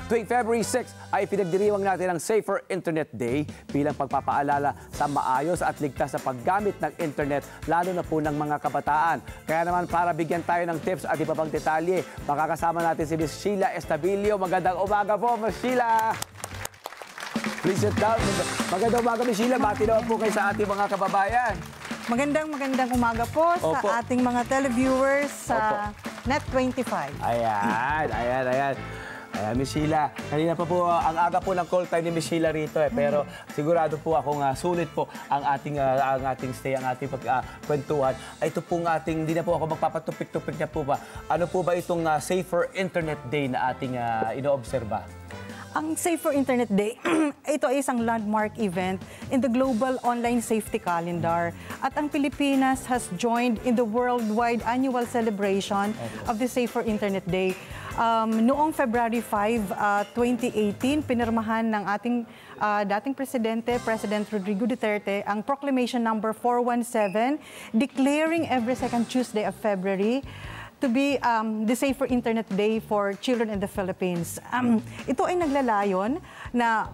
Tuwing February 6 ay pinagdiriwang natin ang Safer Internet Day bilang pagpapaalala sa maayos at ligtas na paggamit ng internet, lalo na po ng mga kabataan. Kaya naman para bigyan tayo ng tips at iba pang detalye, makakasama natin si Ms. Sheila Estabilio. Magandang umaga po, Ms. Sheila! Please sit down. Magandang umaga, Ms. Sheila. Bati naman po kayo sa ating mga kababayan. Magandang umaga po sa ating mga televiewers sa Net25. Ayan, Ms. Sheila, kanina pa po, ang aga po ng call time ni Ms. Sheila rito pero sigurado po akong sulit po ang ating stay, ang ating pagkwentuhan. Ito pong ating, hindi na po ako magpapatupik-tupik niya po ba. Ano po ba itong Safer Internet Day na ating inoobserba? Ang Safer Internet Day, ito ay isang landmark event in the Global Online Safety Calendar. At ang Pilipinas has joined in the worldwide annual celebration of the Safer Internet Day. Noong February 5, 2018, pinirmahan ng ating dating Presidente, President Rodrigo Duterte, ang Proclamation number 417, declaring every second Tuesday of February to be the Safer Internet Day for Children in the Philippines. Ito ay naglalayon na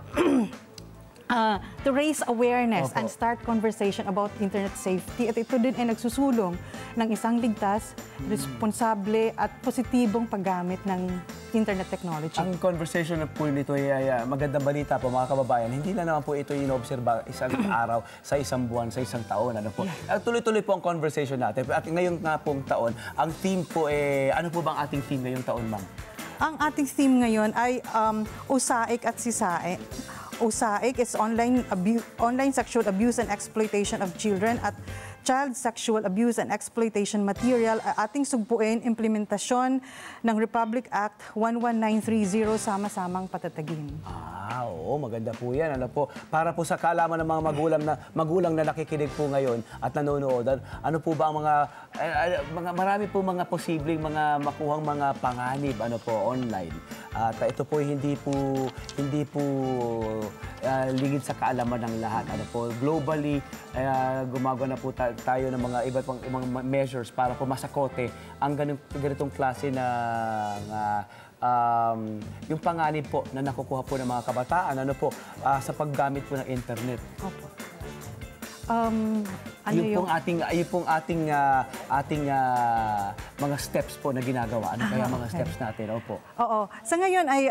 to raise awareness and start conversation about internet safety. At ito din ay nagsusulong ng isang ligtas, responsable at positibong paggamit ng internet technology. Ang conversation na po nito ay magandang balita po mga kababayan. Hindi na naman po ito inoobserba isang araw, sa isang buwan, sa isang taon. Ano po? Tuloy-tuloy po ang conversation natin. At ngayon nga pong taon, ang theme po ano po bang ating theme ngayong taon, ma'am? Ang ating theme ngayon ay Usaik at Sisae. Usaik is online sexual abuse and exploitation of children at child sexual abuse and exploitation material. Ating sugpuin implementasyon ng Republic Act 11930 sama-samang patatagin. Oo, maganda po yan. Ano po, para po sa kaalaman ng mga magulang na nakikinig po ngayon at nanonood, ano po ba ang marami po mga posibleng mga makuhang mga panganib online. At ito po hindi po lingid sa kaalaman ng lahat. Ano po, globally gumagawa na po tayo ng mga iba't pang mga measures para po masakote ang ganitong klase yung panganib po na nakukuha po ng mga kabataan sa paggamit po ng internet. Opo. Yung pong ating mga steps po na ginagawa. Ano kaya mga steps natin? Opo. Oo. Sa ngayon ay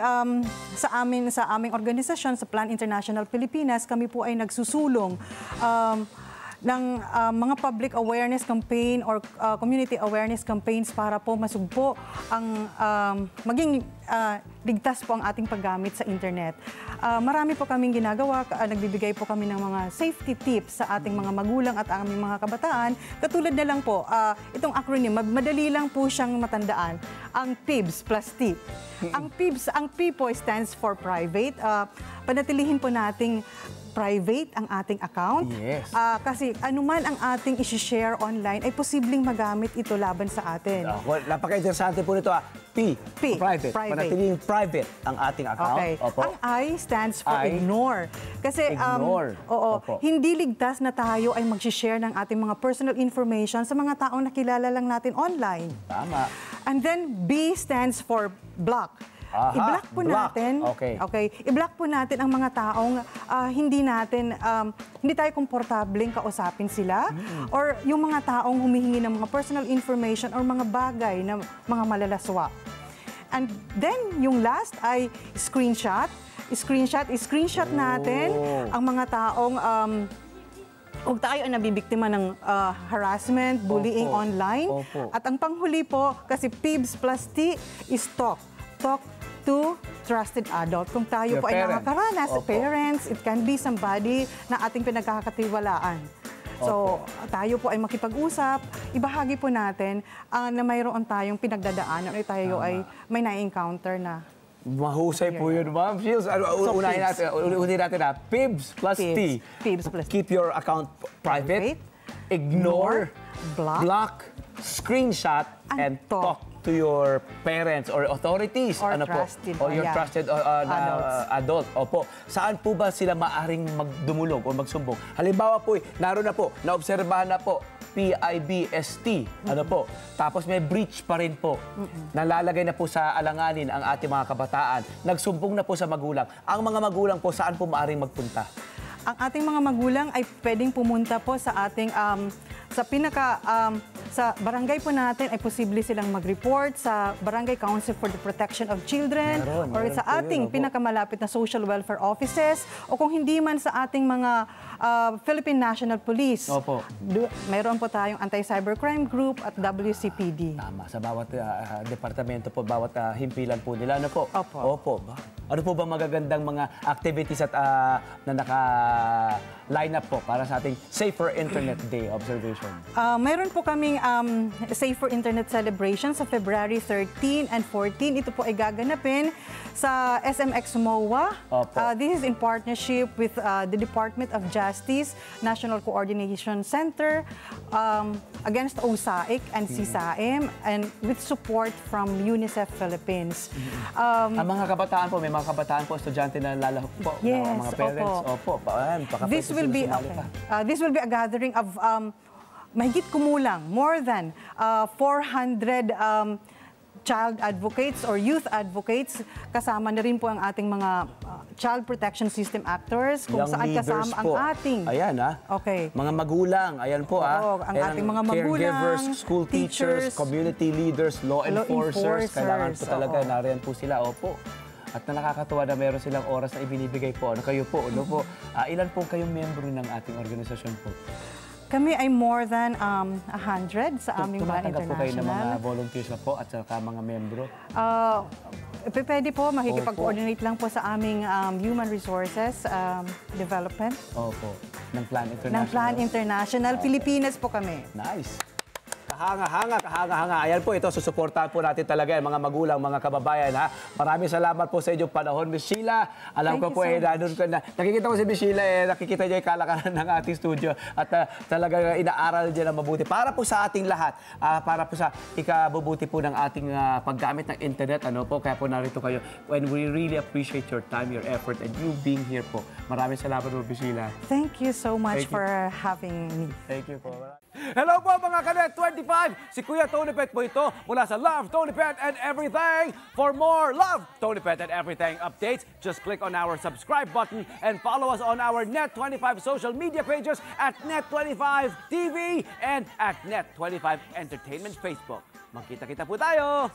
sa aming organisasyon, sa Plan International Pilipinas, kami po ay nagsusulong ng mga public awareness campaign or community awareness campaigns para po masugpo ang maging ligtas po ang ating paggamit sa internet. Marami po kaming ginagawa, nagbibigay po kami ng mga safety tips sa ating mga magulang at aming mga kabataan. Katulad na lang po, itong acronym, madali lang po siyang matandaan, ang PIBS plus T. Ang P po stands for private. Panatilihin po nating private ang ating account. Yes. Kasi anuman ang ating isi-share online ay posibleng magamit ito laban sa atin. Napaka-interesante po nito. P. Private. Panatiling private ang ating account. Okay. Opo. Ang I stands for ignore. Kasi ignore. Hindi ligtas na tayo ay mag-share ng ating mga personal information sa mga taong nakilala lang natin online. Tama. And then B stands for block. I-block po natin. Okay. I-block po natin ang mga taong hindi tayo komportableng kausapin sila or yung mga taong humihingi ng mga personal information or mga bagay na mga malalaswa. And then yung last ay screenshot. I-screenshot natin ang mga taong kung tayo ay nabibiktima ng harassment, bullying online. At ang panghuli po, kasi PIBS plus T is talk to trusted adult. Kung tayo po ay nakakaranas, parents, it can be somebody na ating pinagkakatiwalaan. So, tayo po ay makipag-usap, ibahagi po natin na mayroon tayong pinagdadaanan o tayo ay may na-encounter na. Mahusay po yun, ma'am. Unahin natin PIBS plus T. PIBS plus T. Keep your account private, ignore, block, screenshot, and talk to your parents or authorities. Or ano trusted, po? Or your yeah. trusted adult. Opo. Saan po ba sila maaring magdumulog o magsumbong? Halimbawa po, naroon na po, naobserbahan na po, PIBST. Ano po? Tapos may breach pa rin po. Nalalagay na po sa alanganin ang ating mga kabataan. Nagsumbong na po sa magulang. Ang mga magulang po, saan po maaring magpunta? Ang ating mga magulang ay pwedeng pumunta po sa ating sa barangay po natin ay posible silang mag-report sa Barangay Council for the Protection of Children or meron sa po ating yun, opo. pinakamalapit na social welfare offices o kung hindi man sa ating mga Philippine National Police. Opo. Meron po tayong Anti-Cybercrime Group at WCPD. Tama, sa bawat departamento po, bawat himpilan po nila. Ano po? Opo. Opo. Ano po ba magagandang mga activities at na naka-line up po para sa ating Safer Internet Day observation? Mayroon po kaming Safer Internet Celebration sa February 13 and 14. Ito po ay gaganapin sa SMX MOA. Opo. This is in partnership with the Department of Justice, National Coordination Center, against OSAIC and CSAIM, and with support from UNICEF Philippines. Ang mga kabataan po, may mga kabataan po, estudyante na lalahok po, Yes, mga parents. opo. Baka This pwede will sila be sumali okay. pa. This will be a gathering of mahigit kumulang more than 400 child advocates or youth advocates. Kasama na rin po ang ating mga child protection system actors kung Young saan leaders kasama ang po. ating Ayan Okay. Mga magulang, ayan po Oo, ang Ayan ating mga magulang, caregivers, school teachers, teachers, community leaders, law enforcers. Kailangan po talaga, oo. nariyan po sila. Opo. At na nakakatuwa na meron silang oras na ibinibigay po. Ano kayo po? Ano po? Ilan po kayong membro ng ating organisasyon po? Kami ay more than 100 sa aming Ban Tumatanggap po kayo ng mga International. volunteers na po at saka mga membro? Pwede po, makikipag-coordinate lang po sa aming Human Resources Development Opo. Ng Plan International? ng Plan International. Pilipinas po kami. Nice. Kahanga-hanga. Ayan po, ito, susuportahan po natin talaga yan, mga magulang, mga kababayan, ha. Maraming salamat po sa inyong panahon, Miss Sheila. Alam ko Thank po, you so nandun ka na. Nakikita ko si Miss Sheila, nakikita niyo yung kalakaran ng ating studio at talaga inaaral niya na mabuti. Para po sa ating lahat, para po sa ikabubuti po ng ating paggamit ng internet, ano po, kaya po narito kayo. When we really appreciate your time, your effort, and you being here po. Maraming salamat po, Miss Sheila. Thank you so much Thank you. for having me. Thank you po. Hello po mga Kanet 25! Si Kuya Tony Pet po ito mula sa Love, Tony Pet and Everything. For more Love, Tony Pet and Everything updates, just click on our subscribe button and follow us on our Net25 social media pages at Net25 TV and at Net25 Entertainment Facebook. Magkita-kita po tayo!